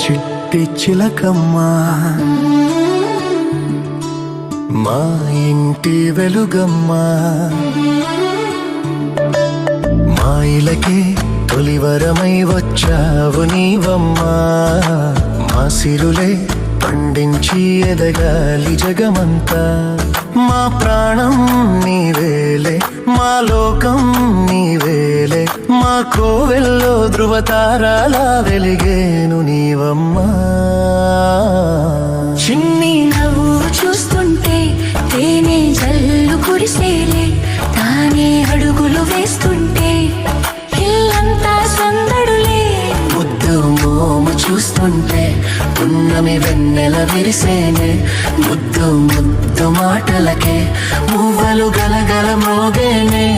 చిట్టి చిలకమ్మ మా ఇంటి వెలుగమ్మ మా ఇలకే తొలివరమై వచ్చావు నీవమ్మా మా సిరులే పండించి ఎదగాలి జగమంతా మా ప్రాణం నీవేలే మా లోకం నీవేలే మా కోవెల్లో ధృవతారాలా వెలిగేను నీవమ్మా చిన్ని నవ్వు చూస్తుంటే తేనె జల్లు కురిసేలే తానే అడుగులు వేస్తుంటే ఇల్లంతా సందడులే ముద్దు మోము చూస్తుంటే పున్నమి వెన్నెల విరిసేనే ముద్దు ముద్దు మాటలకే మువ్వలు గలగల మోగేనే